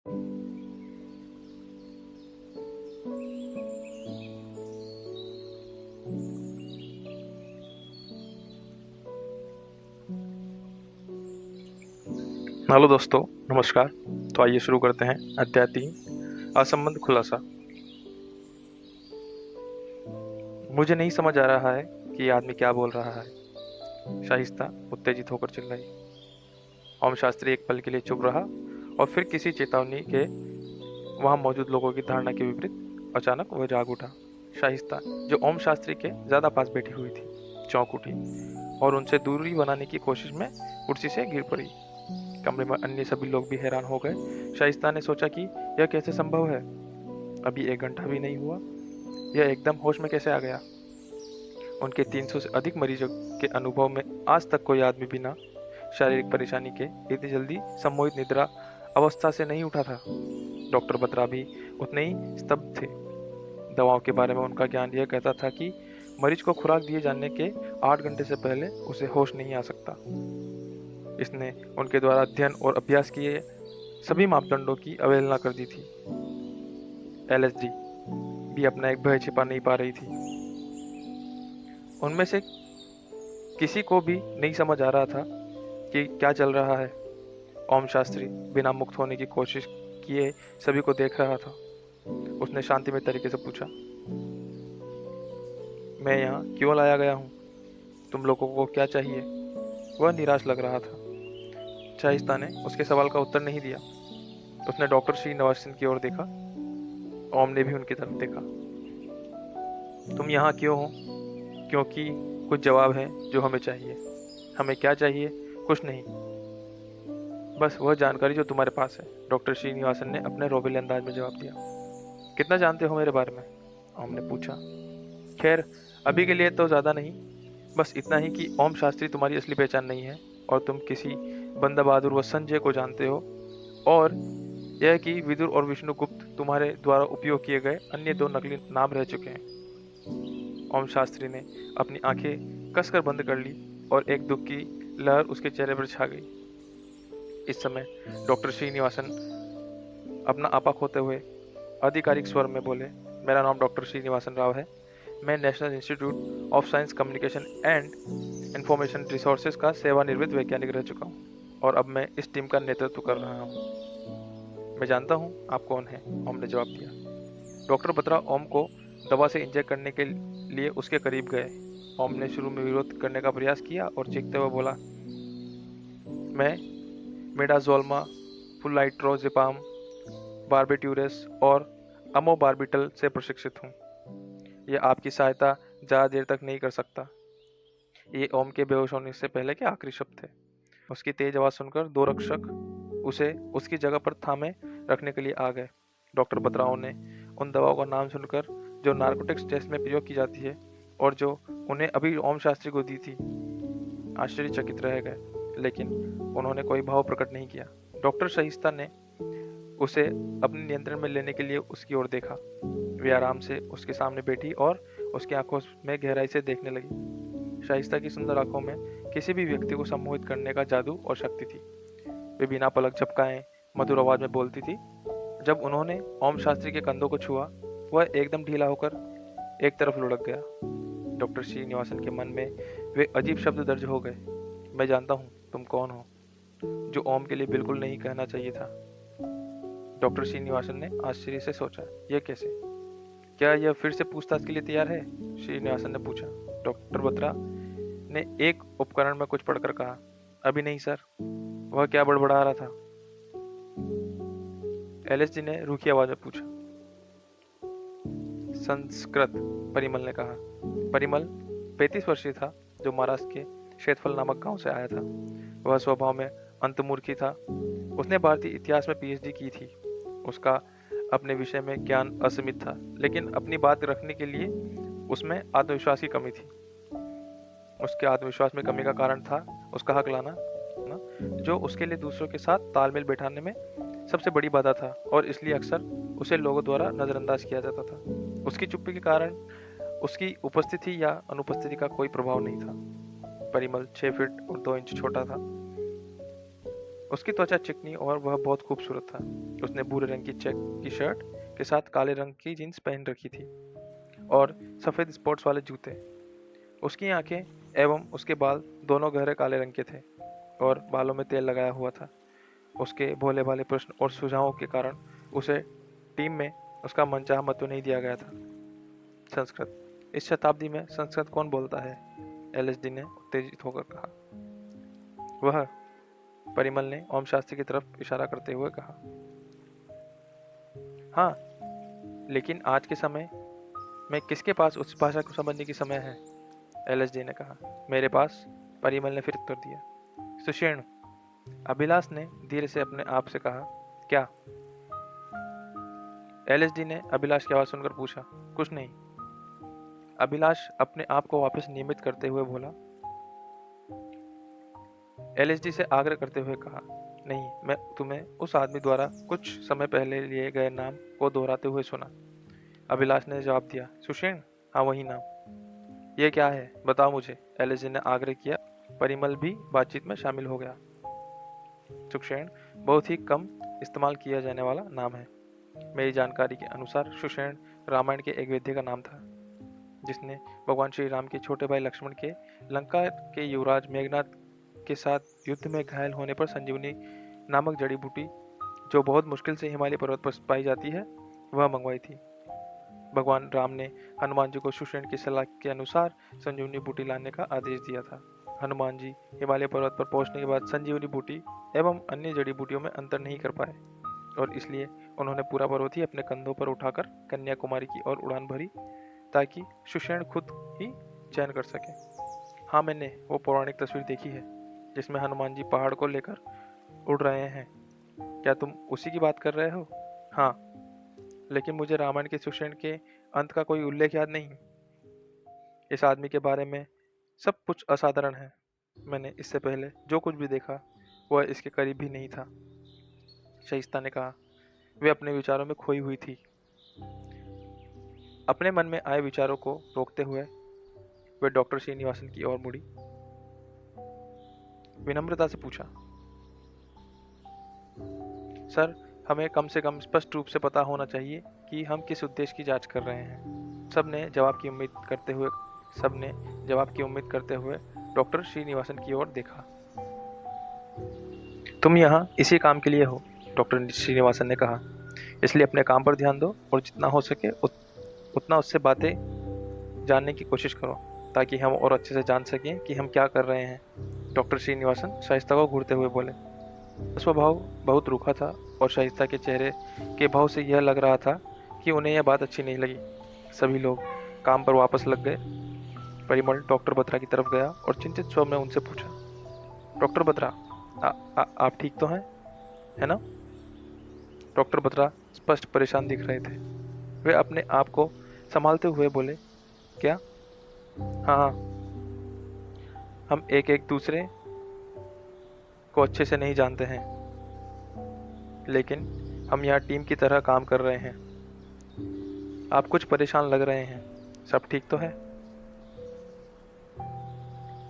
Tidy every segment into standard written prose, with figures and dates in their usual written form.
Hello दोस्तों, नमस्कार। तो आइए शुरू करते हैं अध्याय 3, असंबद्ध खुलासा। मुझे नहीं समझ आ रहा है कि ये आदमी क्या बोल रहा है, शाइस्ता उत्तेजित होकर चिल्लाई। ओम शास्त्री एक पल के लिए चुप रहा और फिर किसी चेतावनी के वहां मौजूद लोगों की धारणा के विपरीत अचानक वह जाग उठा। शाइस्ता, जो ओम शास्त्री के ज्यादा पास बैठी हुई थी, चौंक उठी और उनसे दूरी बनाने की कोशिश में कुर्सी से गिर पड़ी। कमरे में अन्य सभी लोग भी हैरान हो गए। शाइस्ता ने सोचा कि यह कैसे संभव है। अभी 1 घंटा भी नहीं हुआ, यह एकदम होश में कैसे आ गया। उनके 300 से अधिक मरीजों के अनुभव में आज तक कोई आदमी बिना शारीरिक परेशानी के इतनी जल्दी सम्मोहित निद्रा अवस्था से नहीं उठा था। डॉक्टर बत्रा भी उतने ही स्तब्ध थे। दवाओं के बारे में उनका ज्ञान यह कहता था कि मरीज को खुराक दिए जाने के 8 घंटे से पहले उसे होश नहीं आ सकता। इसने उनके द्वारा अध्ययन और अभ्यास किए सभी मापदंडों की अवहेलना कर दी थी। एलएसडी भी अपना एक भय छिपा नहीं पा रही थी। उनमें से किसी को भी नहीं समझ आ रहा था कि क्या चल रहा है। ओम शास्त्री बिना मुक्त होने की कोशिश किए सभी को देख रहा था। उसने शांतिमय तरीके से पूछा, मैं यहाँ क्यों लाया गया हूँ? तुम लोगों को क्या चाहिए? वह निराश लग रहा था। शाइस्ता ने उसके सवाल का उत्तर नहीं दिया। उसने डॉक्टर श्रीनिवासन की ओर देखा। ओम ने भी उनकी तरफ देखा। तुम यहाँ क्यों हो? क्योंकि कुछ जवाब है जो हमें चाहिए। हमें क्या चाहिए? कुछ नहीं, बस वह जानकारी जो तुम्हारे पास है, डॉक्टर श्रीनिवासन ने अपने रोबेले अंदाज में जवाब दिया। कितना जानते हो मेरे बारे में? ओम ने पूछा। खैर, अभी के लिए तो ज़्यादा नहीं, बस इतना ही कि ओम शास्त्री तुम्हारी असली पहचान नहीं है और तुम किसी बंदा बहादुर व संजय को जानते हो, और यह कि विदुर और विष्णुगुप्त तुम्हारे द्वारा उपयोग किए गए अन्य 2 नकली नाम रह चुके हैं। ओम शास्त्री ने अपनी आंखें कसकर बंद कर ली और एक दुख की लहर उसके चेहरे पर छा गई। इस समय डॉक्टर श्रीनिवासन अपना आपा खोते हुए आधिकारिक स्वर में बोले, मेरा नाम डॉक्टर श्रीनिवासन राव है। मैं national institute of science communication and information resources का सेवानिवृत्त वैज्ञानिक रह चुका हूँ और अब मैं इस टीम का नेतृत्व कर रहा हूँ। मैं जानता हूँ आप कौन हैं, ओम ने जवाब दिया। डॉक्टर बत्रा ओम को दवा से इंजेक्ट करने के लिए उसके करीब गए। ओम ने शुरू में विरोध करने का प्रयास किया और चीखते हुए बोला, मैं मेडाजोल्मा, फुलाइट्रोजिपाम, बार्बिट्यूरेस और अमोबार्बिटल से प्रशिक्षित हूँ। यह आपकी सहायता ज़्यादा देर तक नहीं कर सकता। ये ओम के बेहोश होने से पहले के आखिरी शब्द थे। उसकी तेज आवाज़ सुनकर 2 रक्षक उसे उसकी जगह पर थामे रखने के लिए आ गए। डॉक्टर बत्राओं ने उन दवाओं का नाम सुनकर जो नार्कोटिक्स टेस्ट में प्रयोग की जाती है और जो उन्हें अभी ओम शास्त्री को दी थी, आश्चर्यचकित रह गए, लेकिन उन्होंने कोई भाव प्रकट नहीं किया। डॉक्टर शाइस्ता ने उसे अपने नियंत्रण में लेने के लिए उसकी ओर देखा। वे आराम से उसके सामने बैठी और उसकी आंखों में गहराई से देखने लगी। शाइस्ता की सुंदर आंखों में किसी भी व्यक्ति को सम्मोहित करने का जादू और शक्ति थी। वे बिना पलक झपकाए मधुर आवाज में बोलती थी। जब उन्होंने ओम शास्त्री के कंधों को छुआ, वह एकदम ढीला होकर एक तरफ लुढ़क गया। डॉक्टर श्रीनिवासन के मन में वे अजीब शब्द दर्ज हो गए। मैं जानता हूँ तुम कौन हो, जो ओम के लिए बिल्कुल नहीं कहना चाहिए था। डॉक्टर श्रीनिवासन ने आश्चर्य से सोचा, यह कैसे? क्या यह फिर से पूछताछ के लिए तैयार है? श्रीनिवासन ने पूछा। डॉक्टर बत्रा ने एक उपकरण में कुछ पढ़कर कहा, अभी नहीं सर। वह क्या बड़बड़ा रहा था? एलएसडी ने रूखी आवाज में पूछा। संस्कृत, परिमल ने कहा। परिमल 35 वर्षीय था, जो महाराष्ट्र के शेतफल नामक गांव से आया था। वह स्वभाव में अंतर्मुखी था। उसने भारतीय इतिहास में पीएचडी की थी। उसका अपने विषय में ज्ञान असीमित था, लेकिन अपनी बात रखने के लिए उसमें आत्मविश्वास की कमी थी। उसके आत्मविश्वास में कमी का कारण था उसका हक लाना, जो उसके लिए दूसरों के साथ तालमेल बैठाने में सबसे बड़ी बाधा था, और इसलिए अक्सर उसे लोगों द्वारा नजरअंदाज किया जाता था। उसकी चुप्पी के कारण उसकी उपस्थिति या अनुपस्थिति का कोई प्रभाव नहीं था। परिमल 6 फीट और 2 इंच छोटा था। उसकी त्वचा चिकनी और वह बहुत खूबसूरत था। उसने भूरे रंग की चेक की शर्ट के साथ काले रंग की जीन्स पहन रखी थी और सफ़ेद स्पॉट्स वाले जूते। उसकी आंखें एवं उसके बाल दोनों गहरे काले रंग के थे और बालों में तेल लगाया हुआ था। उसके भोले भाले प्रश्न और सुझावों के कारण उसे टीम में उसका मनचाहा महत्व नहीं दिया गया था। संस्कृत। इस शताब्दी में संस्कृत कौन बोलता है? एलएसडी ने उत्तेजित होकर कहा। वह, परिमल ने ओम शास्त्री की तरफ इशारा करते हुए कहा। हाँ, लेकिन आज के समय में किसके पास उस भाषा को समझने की समय है? एलएसडी ने कहा। मेरे पास, परिमल ने फिर उत्तर दिया। सुषेण, अभिलाष ने धीरे से अपने आप से कहा। क्या? एलएसडी ने अभिलाष की आवाज सुनकर पूछा। कुछ नहीं। अभिलाष अपने आप को वापस नियमित करते हुए बोला। एलएसडी से आग्रह करते हुए कहा। नहीं, मैं तुम्हें उस आदमी द्वारा कुछ समय पहले लिए गए नाम को दोहराते हुए सुना। अभिलाष ने जवाब दिया। सुषेण? हाँ, वही नाम। ये क्या है, बताओ मुझे, एलएसडी ने आग्रह किया। परिमल भी बातचीत में शामिल हो गया। सुषेण बहुत ही कम इस्तेमाल किया जाने वाला नाम है। मेरी जानकारी के अनुसार सुषेण रामायण के एक वैद्य का नाम था, जिसने भगवान श्री राम के छोटे भाई लक्ष्मण के लंका के युवराज मेघनाथ के साथ युद्ध में घायल होने पर संजीवनी नामक जड़ी बूटी, जो बहुत मुश्किल से हिमालय पर्वत पर पाई जाती है, वह मंगवाई थी। भगवान राम ने हनुमान जी को सुषेण की सलाह के अनुसार संजीवनी बूटी लाने का आदेश दिया था। हनुमान जी हिमालय पर्वत पर पहुंचने के बाद संजीवनी बूटी एवं अन्य जड़ी बूटियों में अंतर नहीं कर पाए और इसलिए उन्होंने पूरा पर्वत ही अपने कंधों पर उठाकर कन्याकुमारी की ओर उड़ान भरी, ताकि सुषेण खुद ही चयन कर सके। हाँ, मैंने वो पौराणिक तस्वीर देखी है जिसमें हनुमान जी पहाड़ को लेकर उड़ रहे हैं। क्या तुम उसी की बात कर रहे हो? हाँ, लेकिन मुझे रामायण के सुषेण के अंत का कोई उल्लेख याद नहीं। इस आदमी के बारे में सब कुछ असाधारण है। मैंने इससे पहले जो कुछ भी देखा वह इसके करीब भी नहीं था, शाइस्ता ने कहा। वे अपने विचारों में खोई हुई थी। अपने मन में आए विचारों को रोकते हुए वे डॉक्टर श्रीनिवासन की ओर मुड़ी, विनम्रता से पूछा। सर, हमें कम से कम स्पष्ट रूप से पता होना चाहिए कि हम किस उद्देश्य की जांच कर रहे हैं। सबने जवाब की उम्मीद करते हुए डॉक्टर श्रीनिवासन की ओर देखा। तुम यहाँ इसी काम के लिए हो, डॉक्टर श्रीनिवासन ने कहा। इसलिए अपने काम पर ध्यान दो और जितना हो सके उतना उससे बातें जानने की कोशिश करो, ताकि हम और अच्छे से जान सकें कि हम क्या कर रहे हैं। डॉक्टर श्रीनिवासन शाइस्ता को घूरते हुए बोले। स्वभाव बहुत रूखा था और शाइस्ता के चेहरे के भाव से यह लग रहा था कि उन्हें यह बात अच्छी नहीं लगी। सभी लोग काम पर वापस लग गए। परिमल डॉक्टर बत्रा की तरफ गया और चिंतित स्वर में उनसे पूछा। डॉक्टर बत्रा, आप ठीक तो हैं, है ना? डॉक्टर बत्रा स्पष्ट परेशान दिख रहे थे। वे अपने आप को संभालते हुए बोले। क्या? हाँ हाँ, हम एक एक दूसरे को अच्छे से नहीं जानते हैं, लेकिन हम यहाँ टीम की तरह काम कर रहे हैं। आप कुछ परेशान लग रहे हैं, सब ठीक तो है?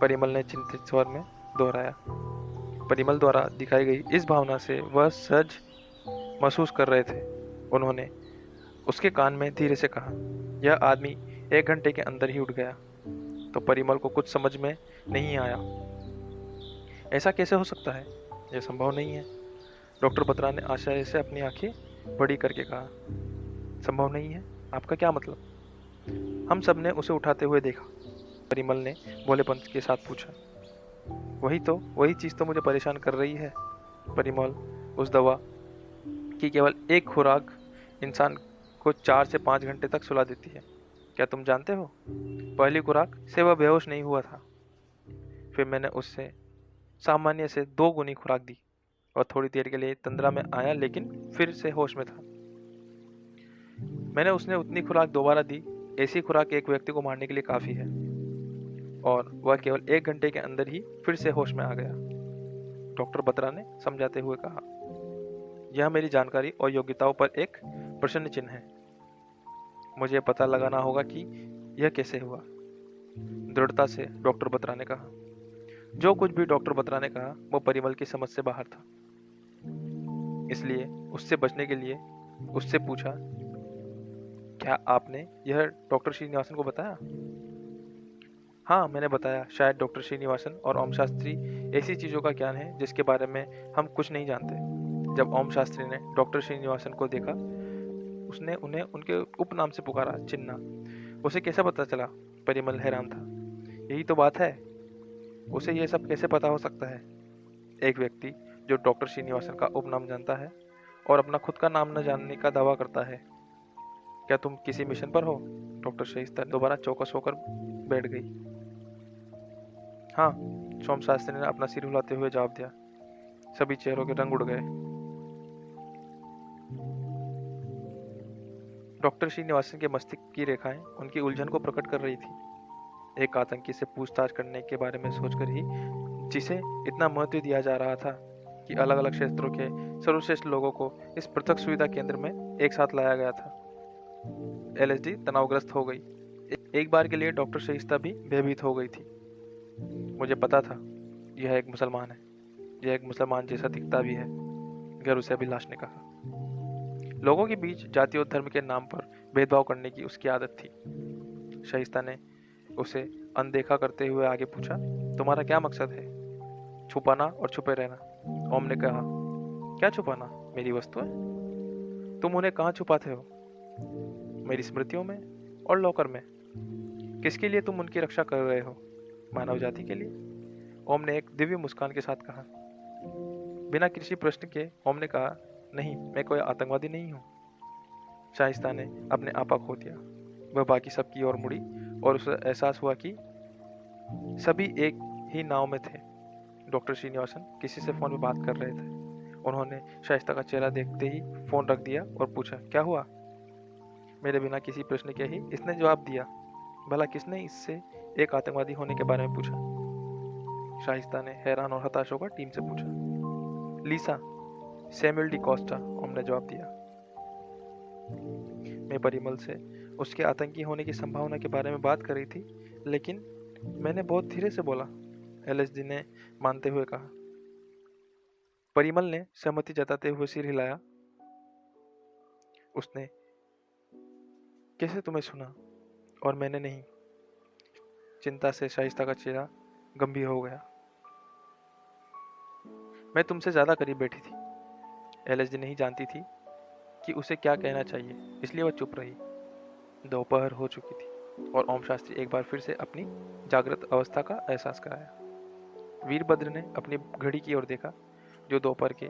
परिमल ने चिंतित स्वर में दोहराया। परिमल द्वारा दिखाई गई इस भावना से वह सहज महसूस कर रहे थे। उन्होंने उसके कान में धीरे से कहा। यह आदमी 1 घंटे के अंदर ही उठ गया। तो परिमल को कुछ समझ में नहीं आया। ऐसा कैसे हो सकता है? यह संभव नहीं है। डॉक्टर बत्रा ने आश्चर्य से अपनी आंखें बड़ी करके कहा। संभव नहीं है? आपका क्या मतलब? हम सब ने उसे उठाते हुए देखा, परिमल ने भोलेपन के साथ पूछा। वही चीज तो मुझे परेशान कर रही है। परिमल, उस दवा की केवल एक खुराक इंसान को 4 से 5 घंटे तक सुला देती है। क्या तुम जानते हो? पहली खुराक से वह बेहोश नहीं हुआ था। फिर मैंने उससे सामान्य से 2 गुनी खुराक दी और थोड़ी देर के लिए तंद्रा में आया, लेकिन फिर से होश में था। मैंने उसने उतनी खुराक दोबारा दी। ऐसी खुराक एक व्यक्ति को मारने के लिए काफी है, और वह केवल 1 घंटे के अंदर ही फिर से होश में आ गया, डॉक्टर बत्रा ने समझाते हुए कहा। यह मेरी जानकारी और योग्यताओं पर एक प्रश्न चिन्ह है। मुझे पता लगाना होगा कि यह कैसे हुआ, दृढ़ता से डॉक्टर बत्रा ने कहा। जो कुछ भी डॉक्टर बत्रा ने कहा वो परिमल की समझ से बाहर था। इसलिए उससे बचने के लिए उससे पूछा, क्या आपने यह डॉक्टर श्रीनिवासन को बताया? हाँ, मैंने बताया। शायद डॉक्टर श्रीनिवासन और ओम शास्त्री ऐसी चीज़ों का ज्ञान है जिसके बारे में हम कुछ नहीं जानते। जब ओम शास्त्री ने डॉक्टर श्रीनिवासन को देखा, उसने उन्हें उनके उपनाम से पुकारा, चिन्ना। उसे कैसे पता चला? परिमल हैरान था। यही तो बात है, उसे यह सब कैसे पता हो सकता है? एक व्यक्ति जो डॉक्टर श्रीनिवासन का उपनाम जानता है और अपना खुद का नाम न जानने का दावा करता है। क्या तुम किसी मिशन पर हो? डॉक्टर शाइस्ता दोबारा चौकस होकर बैठ गई। हाँ, सोम शास्त्री ने अपना सिर हिलाते हुए जवाब दिया। सभी चेहरों के रंग उड़ गए। डॉक्टर श्रीनिवासन के मस्तिष्क की रेखाएं उनकी उलझन को प्रकट कर रही थी। एक आतंकी से पूछताछ करने के बारे में सोचकर ही जिसे इतना महत्व दिया जा रहा था कि अलग अलग क्षेत्रों के सर्वश्रेष्ठ लोगों को इस पृथक सुविधा केंद्र में एक साथ लाया गया था। एलएसडी तनावग्रस्त हो गई। एक बार के लिए डॉक्टर शाइस्ता भी भयभीत हो गई थी। मुझे पता था यह एक मुसलमान है, यह एक मुसलमान जैसा दिखता भी है, घर उसे अभिलाष ने कहा। लोगों के बीच जाति और धर्म के नाम पर भेदभाव करने की उसकी आदत थी। शाइस्ता ने उसे अनदेखा करते हुए आगे पूछा, तुम्हारा क्या मकसद है? छुपाना और छुपे रहना। ओम ने कहा, क्या छुपाना? मेरी वस्तुएं? तुम उन्हें कहाँ छुपाते हो? मेरी स्मृतियों में और लॉकर में। किसके लिए तुम उनकी रक्षा कर रहे हो? मानव जाति के लिए? ओम ने एक दिव्य मुस्कान के साथ कहा। बिना किसी प्रश्न के ओम ने कहा, नहीं, मैं कोई आतंकवादी नहीं हूँ। शाइस्ता ने अपने आपा खो दिया। वह बाकी सबकी ओर मुड़ी और उसे एहसास हुआ कि सभी एक ही नाव में थे। डॉक्टर श्रीनिवासन किसी से फोन में बात कर रहे थे। उन्होंने शाइस्ता का चेहरा देखते ही फोन रख दिया और पूछा, क्या हुआ? मेरे बिना किसी प्रश्न के ही इसने जवाब दिया। भला किसने इससे एक आतंकवादी होने के बारे में पूछा? शाइस्ता ने हैरान और हताश होकर टीम से पूछा। लीसा, सैमुअल डी कोस्टा, ओम ने जवाब दिया। मैं परिमल से उसके आतंकी होने की संभावना के बारे में बात कर रही थी, लेकिन मैंने बहुत धीरे से बोला, एलएसडी ने मानते हुए कहा। परिमल ने सहमति जताते हुए सिर हिलाया। उसने कैसे तुम्हें सुना और मैंने नहीं? चिंता से शाइस्ता का चेहरा गंभीर हो गया। मैं तुमसे ज्यादा करीब बैठी थी। एलएसडी नहीं जानती थी कि उसे क्या कहना चाहिए, इसलिए वह चुप रही। दोपहर हो चुकी थी और ओम शास्त्री एक बार फिर से अपनी जागृत अवस्था का एहसास कराया। वीरभद्र ने अपनी घड़ी की ओर देखा, जो दोपहर के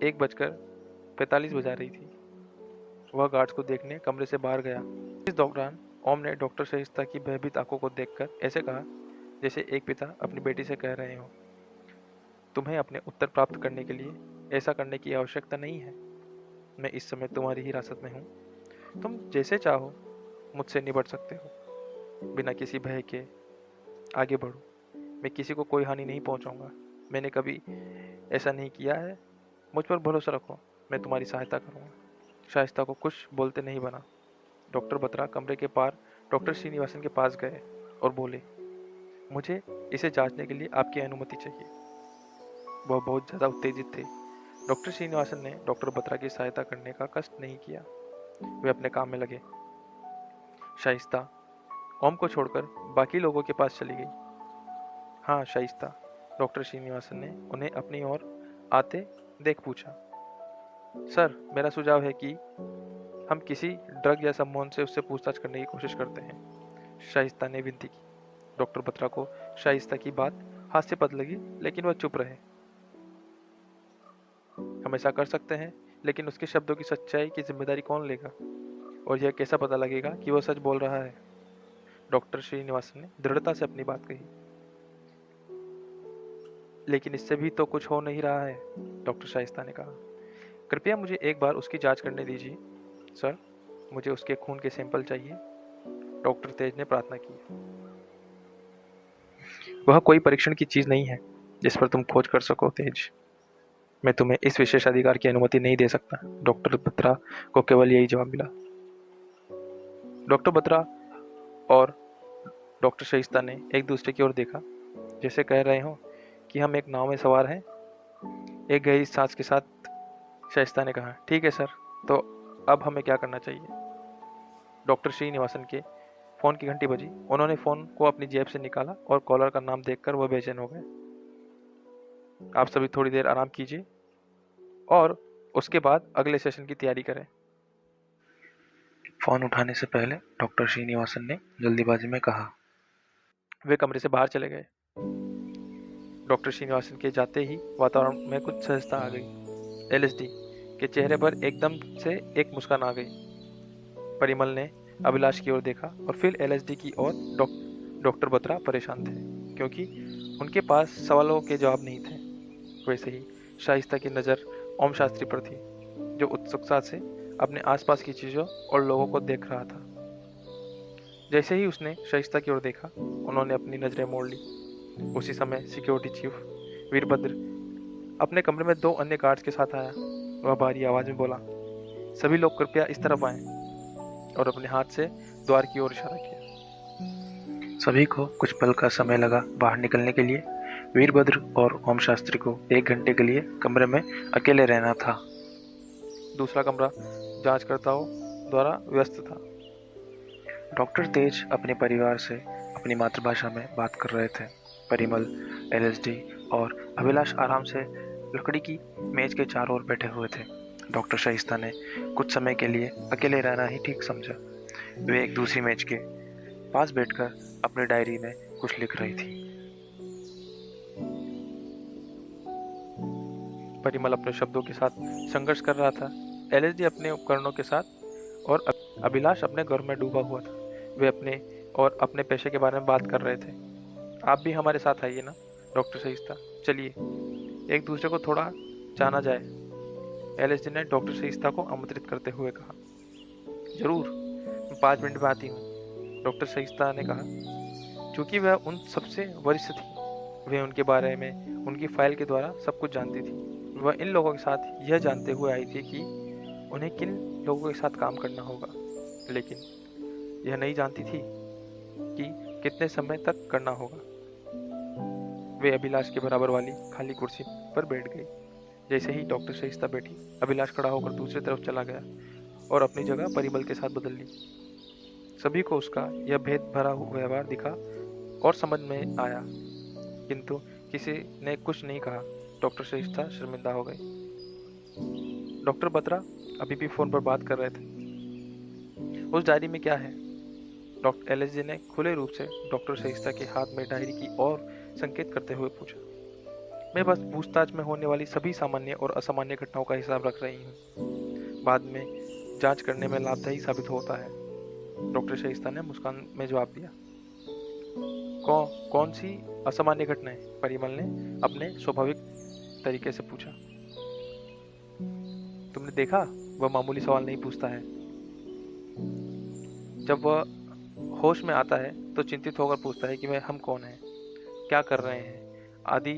1:45 बजा रही थी। वह गार्ड्स को देखने कमरे से बाहर गया। इस दौरान ओम ने डॉक्टर शाइस्ता की भयभीत आंखों को देखकर ऐसे कहा जैसे एक पिता अपनी बेटी से कह रहे हो, तुम्हें अपने उत्तर प्राप्त करने के लिए ऐसा करने की आवश्यकता नहीं है। मैं इस समय तुम्हारी हिरासत में हूँ। तुम जैसे चाहो मुझसे निपट सकते हो। बिना किसी भय के आगे बढ़ो। मैं किसी को कोई हानि नहीं पहुँचाऊंगा। मैंने कभी ऐसा नहीं किया है। मुझ पर भरोसा रखो, मैं तुम्हारी सहायता करूँगा। शाइस्ता को कुछ बोलते नहीं बना। डॉक्टर बत्रा कमरे के पार डॉक्टर श्रीनिवासन के पास गए और बोले, मुझे इसे जांचने के लिए आपकी अनुमति चाहिए। वह बहुत ज़्यादा उत्तेजित थे। डॉक्टर श्रीनिवासन ने डॉक्टर बत्रा की सहायता करने का कष्ट नहीं किया। वे अपने काम में लगे। शाइस्ता ओम को छोड़कर बाकी लोगों के पास चली गई। हाँ शाइस्ता, डॉक्टर श्रीनिवासन ने उन्हें अपनी ओर आते देख पूछा। सर, मेरा सुझाव है कि हम किसी ड्रग या सम्मोहन से उससे पूछताछ करने की कोशिश करते हैं, शाइस्ता ने विनती की। डॉक्टर बत्रा को शाइस्ता की बात हास्यास्पद लगी, लेकिन वह चुप रहे। हम ऐसा कर सकते हैं, लेकिन उसके शब्दों की सच्चाई की जिम्मेदारी कौन लेगा? और यह कैसा पता लगेगा कि वह सच बोल रहा है? डॉक्टर श्रीनिवासन ने दृढ़ता से अपनी बात कही। लेकिन इससे भी तो कुछ हो नहीं रहा है, डॉक्टर शाइस्ता ने कहा। कृपया मुझे एक बार उसकी जांच करने दीजिए सर, मुझे उसके खून के सैंपल चाहिए, डॉक्टर तेज ने प्रार्थना की। वह कोई परीक्षण की चीज नहीं है जिस पर तुम खोज कर सको तेज। मैं तुम्हें इस विशेष अधिकार की अनुमति नहीं दे सकता। डॉक्टर बत्रा को केवल यही जवाब मिला। डॉक्टर बत्रा और डॉक्टर शाइस्ता ने एक दूसरे की ओर देखा, जैसे कह रहे हो कि हम एक नाव में सवार हैं। एक गहरी सांस के साथ शाइस्ता ने कहा। ठीक है सर, तो अब हमें क्या करना चाहिए? डॉक्टर श्रीनिवासन के फ़ोन की घंटी बजी। उन्होंने फ़ोन को अपनी जेब से निकाला और कॉलर का नाम देखकर वह बेचैन हो गए। आप सभी थोड़ी देर आराम कीजिए और उसके बाद अगले सेशन की तैयारी करें। फोन उठाने से पहले डॉक्टर श्रीनिवासन ने जल्दीबाजी में कहा। वे कमरे से बाहर चले गए। डॉक्टर श्रीनिवासन के जाते ही वातावरण में कुछ सहजता आ गई। एलएसडी के चेहरे पर एकदम से एक मुस्कान आ गई। परिमल ने अभिलाष की ओर देखा और फिर एलएसडी की ओर। डॉक्टर बत्रा परेशान थे क्योंकि उनके पास सवालों के जवाब नहीं थे। वैसे ही शाइस्ता की नज़र ओम शास्त्री पर थी, जो उत्सुकता से अपने आसपास की चीज़ों और लोगों को देख रहा था। जैसे ही उसने शाइस्ता की ओर देखा, उन्होंने अपनी नज़रें मोड़ ली। उसी समय सिक्योरिटी चीफ वीरभद्र अपने कमरे में 2 अन्य गार्ड्स के साथ आया। वह भारी आवाज में बोला, सभी लोग कृपया इस तरफ आएं, और अपने हाथ से द्वार की ओर इशारा किया। सभी को कुछ पल का समय लगा बाहर निकलने के लिए। वीरभद्र और ओम शास्त्री को 1 घंटे के लिए कमरे में अकेले रहना था। दूसरा कमरा जांचकर्ताओं द्वारा व्यस्त था। डॉक्टर तेज अपने परिवार से अपनी मातृभाषा में बात कर रहे थे। परिमल, एलएसडी और अभिलाष आराम से लकड़ी की मेज के चारों ओर बैठे हुए थे। डॉक्टर शाइस्ता ने कुछ समय के लिए अकेले रहना ही ठीक समझा। वे एक दूसरी मेज के पास बैठकर अपनी डायरी में कुछ लिख रही थी। परिमल अपने शब्दों के साथ संघर्ष कर रहा था। एलएसडी अपने उपकरणों के साथ और अभिलाष अपने घर में डूबा हुआ था। वे अपने और अपने पेशे के बारे में बात कर रहे थे। आप भी हमारे साथ आइए ना डॉक्टर शाइस्ता, चलिए एक दूसरे को थोड़ा जाना जाए। एलएसडी ने डॉक्टर शाइस्ता को आमंत्रित करते हुए कहा। जरूर, मैं 5 मिनट में आती हूँ, डॉक्टर शाइस्ता ने कहा। चूंकि वह उन सबसे वरिष्ठ थी, वे उनके बारे में उनकी फाइल के द्वारा सब कुछ जानती थी। वह इन लोगों के साथ यह जानते हुए आई थी कि उन्हें किन लोगों के साथ काम करना होगा, लेकिन यह नहीं जानती थी कि कितने समय तक करना होगा। वे अभिलाष के बराबर वाली खाली कुर्सी पर बैठ गई। जैसे ही डॉक्टर शाइस्ता बैठी, अभिलाष खड़ा होकर दूसरी तरफ चला गया और अपनी जगह परिमल के साथ बदल ली। सभी को उसका यह भेद भरा हुआ व्यवहार दिखा और समझ में आया, किंतु किसी ने कुछ नहीं कहा। डॉक्टर शाइस्ता शर्मिंदा हो गई। डॉक्टर बत्रा अभी भी फोन पर बात कर रहे थे। उस डायरी में क्या है? डॉक्टर एलएसडी ने खुले रूप से डॉक्टर शाइस्ता के हाथ में डायरी की ओर संकेत करते हुए पूछा। मैं बस पूछताछ में होने वाली सभी सामान्य और असामान्य घटनाओं का हिसाब रख रही हूँ। बाद में जांच करने में लाभदायी साबित होता है, डॉक्टर शाइस्ता ने मुस्कान में जवाब दिया। कौन सी असामान्य घटनाएं? परिमल ने अपने स्वाभाविक तरीके से पूछा। तुमने देखा, वह मामूली सवाल नहीं पूछता है। जब वह होश में आता है तो चिंतित होकर पूछता है कि वह हम कौन हैं, क्या कर रहे हैं आदि,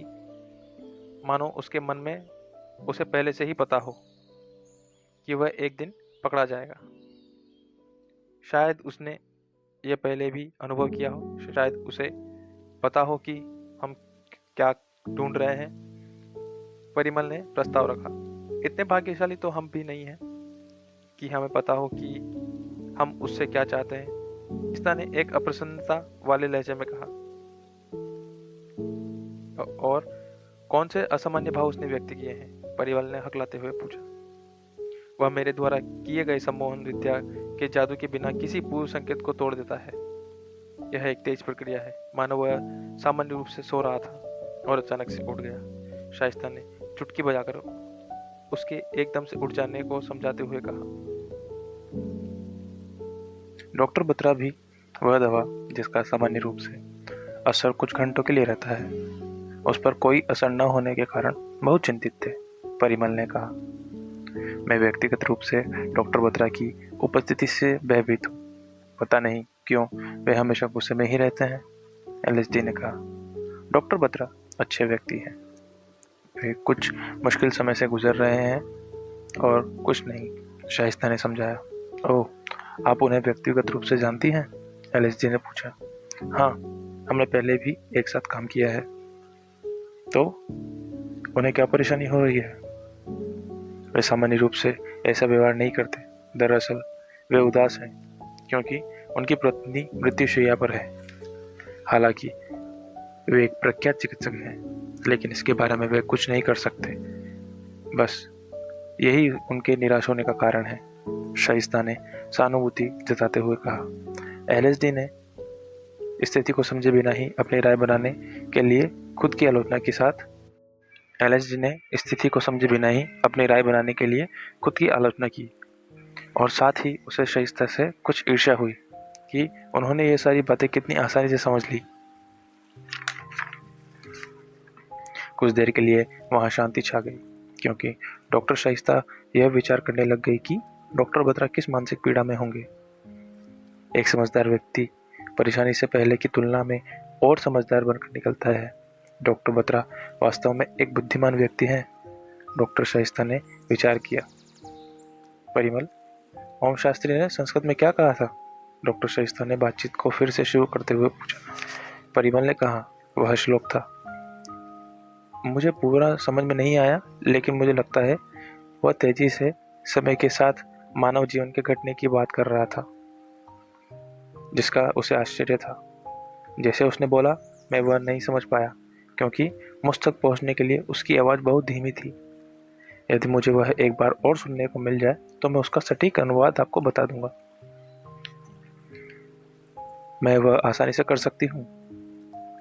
मानो उसके मन में उसे पहले से ही पता हो कि वह एक दिन पकड़ा जाएगा। शायद उसने यह पहले भी अनुभव किया हो, शायद उसे पता हो कि हम क्या ढूंढ रहे हैं। परिमल ने प्रस्ताव रखा। इतने भाग्यशाली तो हम भी नहीं हैं कि हमें पता हो कि हम उससे क्या चाहते हैं, शाइस्ता ने एक अप्रसन्नता वाले लहजे में कहा। और कौन से असामान्य भाव उसने व्यक्त किए हैं? परिमल ने हकलाते हुए पूछा। वह मेरे द्वारा किए गए सम्मोहन विद्या के जादू के बिना किसी पूर्व संकेत को तोड़ देता है। यह एक तेज प्रक्रिया है, मानो वह सामान्य रूप से सो रहा था और अचानक से उठ गया। शाइस्ता ने चुटकी बजाकर उसके एकदम से उठ जाने को समझाते हुए कहा। डॉक्टर बत्रा भी वह दवा जिसका सामान्य रूप से असर कुछ घंटों के लिए रहता है, उस पर कोई असर न होने के कारण बहुत चिंतित थे। परिमल ने कहा। मैं व्यक्तिगत रूप से डॉक्टर बत्रा की उपस्थिति से भयभीत हूँ। पता नहीं क्यों वे हमेशा गुस्से में ही रहते हैं, एलएसडी ने कहा। डॉक्टर बत्रा अच्छे व्यक्ति हैं। वे कुछ मुश्किल समय से गुजर रहे हैं और कुछ नहीं, शाइस्ता ने समझाया। ओह, आप उन्हें व्यक्तिगत रूप से जानती हैं? एलएसडी ने पूछा। हाँ, हमने पहले भी एक साथ काम किया है। तो उन्हें क्या परेशानी हो रही है? वे सामान्य रूप से ऐसा व्यवहार नहीं करते। दरअसल वे उदास हैं क्योंकि उनकी पत्नी मृत्युशैया पर है। हालांकि वे एक प्रख्यात चिकित्सक हैं, लेकिन इसके बारे में वे कुछ नहीं कर सकते। बस यही उनके निराश होने का कारण है, शाइस्ता ने सहानुभूति जताते हुए कहा। एलएसडी ने स्थिति को समझे बिना ही अपनी राय बनाने के लिए खुद की आलोचना के साथ एलएसडी ने स्थिति को समझे बिना ही अपनी राय बनाने के लिए खुद की आलोचना की, और साथ ही उसे शाइस्ता से कुछ ईर्ष्या हुई कि उन्होंने ये सारी बातें कितनी आसानी से समझ ली। कुछ देर के लिए वहां शांति छा गई, क्योंकि डॉक्टर शाइस्ता यह विचार करने लग गई कि डॉक्टर बत्रा किस मानसिक पीड़ा में होंगे। एक समझदार व्यक्ति परेशानी से पहले की तुलना में और समझदार बनकर निकलता है। डॉक्टर बत्रा वास्तव में एक बुद्धिमान व्यक्ति हैं, डॉक्टर शाइस्ता ने विचार किया। परिमल, ओम शास्त्री ने संस्कृत में क्या कहा था? डॉक्टर शाइस्ता ने बातचीत को फिर से शुरू करते हुए पूछा। परिमल ने कहा, वह श्लोक था। मुझे पूरा समझ में नहीं आया, लेकिन मुझे लगता है वह तेजी से समय के साथ मानव जीवन के घटने की बात कर रहा था, जिसका उसे आश्चर्य था। जैसे उसने बोला, मैं वह नहीं समझ पाया, क्योंकि मुझ तक पहुंचने के लिए उसकी आवाज़ बहुत धीमी थी। यदि मुझे वह एक बार और सुनने को मिल जाए तो मैं उसका सटीक अनुवाद आपको बता दूंगा। मैं वह आसानी से कर सकती हूँ।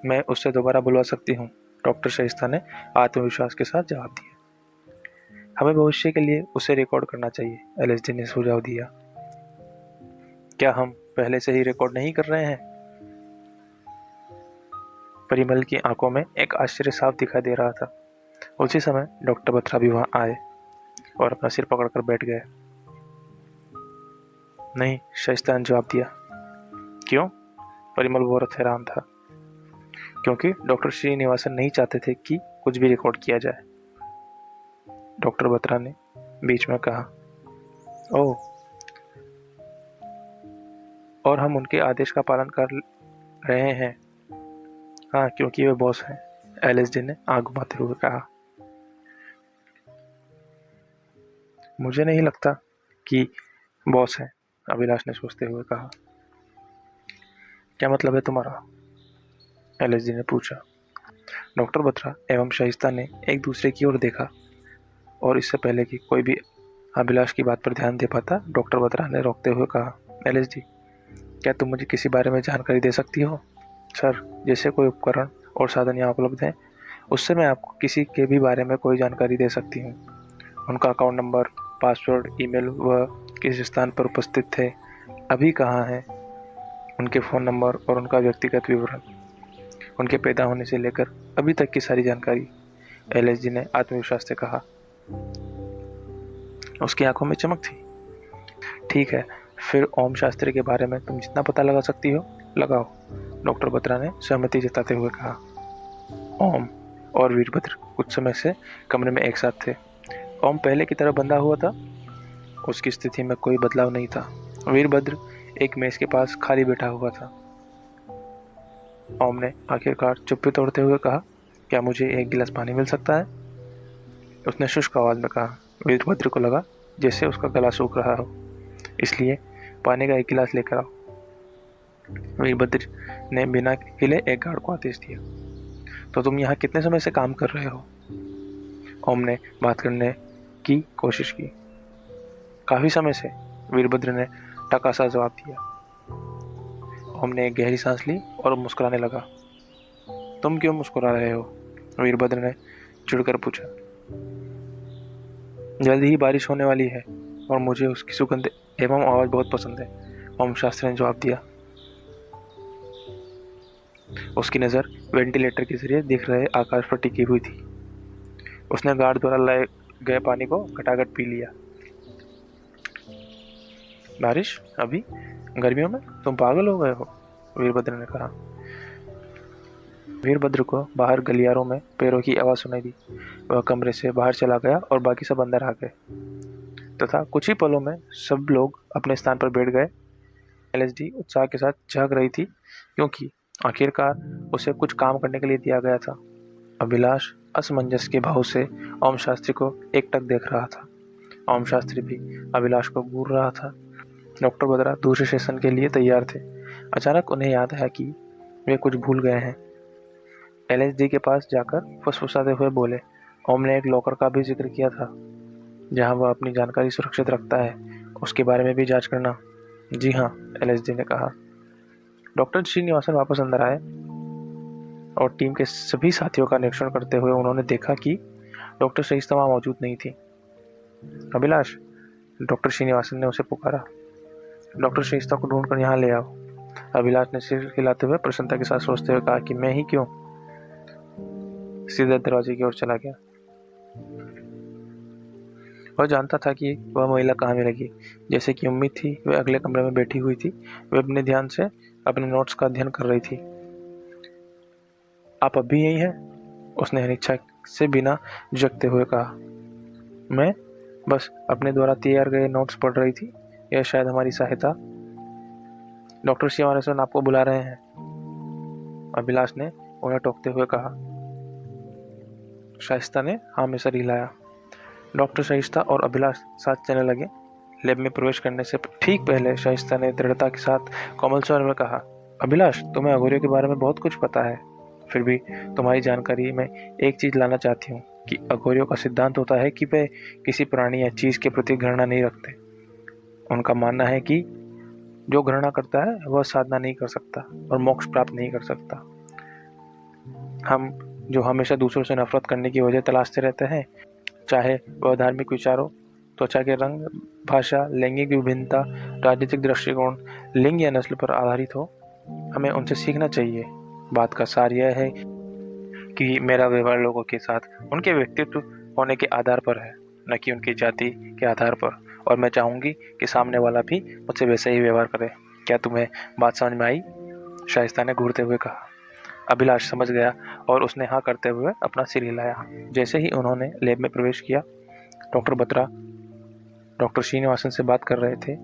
मैं उससे दोबारा बुलवा सकती हूँ, डॉक्टर शाइस्ता ने आत्मविश्वास के साथ जवाब दिया। हमें भविष्य के लिए उसे रिकॉर्ड करना चाहिए, एलएसडी ने सुझाव दिया। क्या हम पहले से ही रिकॉर्ड नहीं कर रहे हैं? परिमल की आंखों में एक आश्चर्य साफ दिखाई दे रहा था। उसी समय डॉक्टर बत्रा भी वहां आए और अपना सिर पकड़कर बैठ गए। नहीं, शाइस्ता ने जवाब दिया। क्यों? परिमल बहुत हैरान था, क्योंकि डॉक्टर श्रीनिवासन नहीं चाहते थे कि कुछ भी रिकॉर्ड किया जाए। डॉक्टर बत्रा ने बीच में कहा, ओह, और हम उनके आदेश का पालन कर रहे हैं। हाँ, क्योंकि वे बॉस हैं, एलएसडी ने आंख घुमाते हुए कहा। मुझे नहीं लगता कि बॉस है, अभिलाष ने सोचते हुए कहा। क्या मतलब है तुम्हारा? एलएसडी ने पूछा। डॉक्टर बत्रा एवं शाइस्ता ने एक दूसरे की ओर देखा, और इससे पहले कि कोई भी अभिलाष की बात पर ध्यान दे पाता, डॉक्टर बत्रा ने रोकते हुए कहा, एलएसडी, क्या तुम मुझे किसी बारे में जानकारी दे सकती हो? सर, जैसे कोई उपकरण और साधन यहाँ उपलब्ध हैं, उससे मैं आपको किसी के भी बारे में कोई जानकारी दे सकती हूँ। उनका अकाउंट नंबर, पासवर्ड, ईमेल, वह किस स्थान पर उपस्थित थे, अभी कहाँ हैं, उनके फ़ोन नंबर और उनका व्यक्तिगत विवरण, उनके पैदा होने से लेकर अभी तक की सारी जानकारी, एलएसडी ने आत्मविश्वास से कहा। उसकी आंखों में चमक थी। ठीक है, फिर ओम शास्त्री के बारे में तुम जितना पता लगा सकती हो लगाओ, डॉक्टर बत्रा ने सहमति जताते हुए कहा। ओम और वीरभद्र कुछ समय से कमरे में एक साथ थे। ओम पहले की तरह बंधा हुआ था, उसकी स्थिति में कोई बदलाव नहीं था। वीरभद्र एक मेज के पास खाली बैठा हुआ था। ओम ने आखिरकार चुप्पी तोड़ते हुए कहा, क्या मुझे एक गिलास पानी मिल सकता है? उसने शुष्क आवाज में कहा। वीरभद्र को लगा जैसे उसका गला सूख रहा हो, इसलिए पानी का एक गिलास लेकर आओ। वीरभद्र ने बिना हिले एक गार्ड को आदेश दिया। तो तुम यहाँ कितने समय से काम कर रहे हो? ओम ने बात करने की कोशिश की। काफी समय से, वीरभद्र ने टका सा जवाब दिया। ओम ने एक गहरी सांस ली और मुस्कुराने लगा। तुम क्यों मुस्कुरा रहे हो? वीरभद्र ने चिढ़कर पूछा। जल्दी ही बारिश होने वाली है और मुझे उसकी सुगंध एवं आवाज बहुत पसंद है, ओम शास्त्री ने जवाब दिया। उसकी नज़र वेंटिलेटर के जरिए दिख रहे आकाश पर टिकी हुई थी। उसने गार्ड द्वारा लाए गए पानी को घटाघट पी लिया। बारिश अभी गर्मियों में? तुम पागल हो गए हो, वीरभद्र ने कहा। वीरभद्र को बाहर गलियारों में पैरों की आवाज सुनाई दी। वह कमरे से बाहर चला गया और बाकी सब अंदर आ गए, तथा कुछ ही पलों में सब लोग अपने स्थान पर बैठ गए। एलएसडी उत्साह के साथ झांक रही थी, क्योंकि आखिरकार उसे कुछ काम करने के लिए दिया गया था। अभिलाष असमंजस के भाव से ओम शास्त्री को एकटक देख रहा था। ओम शास्त्री भी अभिलाष को घूर रहा था। डॉक्टर बत्रा दूसरे सेशन के लिए तैयार थे। अचानक उन्हें याद है कि वे कुछ भूल गए हैं। एलएसडी के पास जाकर फुसफुसाते हुए बोले, ओम ने एक लॉकर का भी जिक्र किया था जहां वह अपनी जानकारी सुरक्षित रखता है, उसके बारे में भी जांच करना। जी हाँ, एलएसडी ने कहा। डॉक्टर श्रीनिवासन वापस अंदर आए और टीम के सभी साथियों का निरीक्षण करते हुए उन्होंने देखा कि डॉक्टर सहिष्णु वहां मौजूद नहीं थी। अभिलाष, डॉक्टर श्रीनिवासन ने उसे पुकारा। डॉक्टर सहिष्णु को ढूंढकर यहाँ ले आओ। अभिलाष ने सिर हिलाते हुए प्रसन्नता के साथ सोचते हुए कहा कि मैं ही क्यों। सीधे दरवाजे की ओर चला गया। वह जानता था कि वह महिला कहाँ मिलेगी। जैसे कि उम्मीद थी, वह अगले कमरे में बैठी हुई थी। वह अपने ध्यान से अपने नोट्स का अध्ययन कर रही थी। आप अब भी यही हैं? उसने अनिच्छा से बिना झिझकते हुए कहा। मैं बस अपने द्वारा तैयार गए नोट्स पढ़ रही थी। यह शायद हमारी सहायता। डॉक्टर श्रीनिवासन आपको बुला रहे हैं, अभिलाष ने उन्हें टोकते हुए कहा। शाइस्ता ने हाँ में सर हिलाया। डॉक्टर शाइस्ता और अभिलाष साथ चलने लगे। लैब में प्रवेश करने से ठीक पहले शाइस्ता ने दृढ़ता के साथ कोमल स्वर में कहा, अभिलाष, तुम्हें अघोरियों के बारे में बहुत कुछ पता है। फिर भी तुम्हारी जानकारी में एक चीज लाना चाहती हूँ कि अघोरियों का सिद्धांत होता है कि वे किसी प्राणी या चीज के प्रति घृणा नहीं रखते। उनका मानना है कि जो घृणा करता है वह साधना नहीं कर सकता और मोक्ष प्राप्त नहीं कर सकता। हम जो हमेशा दूसरों से नफरत करने की वजह तलाशते रहते हैं, चाहे वह धार्मिक विचारों, त्वचा के रंग, भाषा, लैंगिक विभिन्नता, राजनीतिक दृष्टिकोण, लिंग या नस्ल पर आधारित हो, हमें उनसे सीखना चाहिए। बात का सार यह है कि मेरा व्यवहार लोगों के साथ उनके व्यक्तित्व होने के आधार पर है, न कि उनकी जाति के आधार पर। और मैं चाहूंगी कि सामने वाला भी मुझसे वैसे ही व्यवहार करे। क्या तुम्हें बात समझ में आई? शाइस्ता ने घूरते हुए कहा। अभिलाष समझ गया और उसने हाँ करते हुए अपना सिर हिलाया। जैसे ही उन्होंने लैब में प्रवेश किया, डॉक्टर बत्रा डॉक्टर श्रीनिवासन से बात कर रहे थे।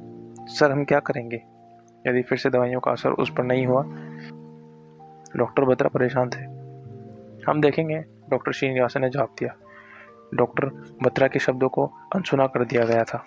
सर, हम क्या करेंगे यदि फिर से दवाइयों का असर उस पर नहीं हुआ? डॉक्टर बत्रा परेशान थे। हम देखेंगे, डॉक्टर श्रीनिवासन ने जवाब दिया। डॉक्टर बत्रा के शब्दों को अनसुना कर दिया गया था।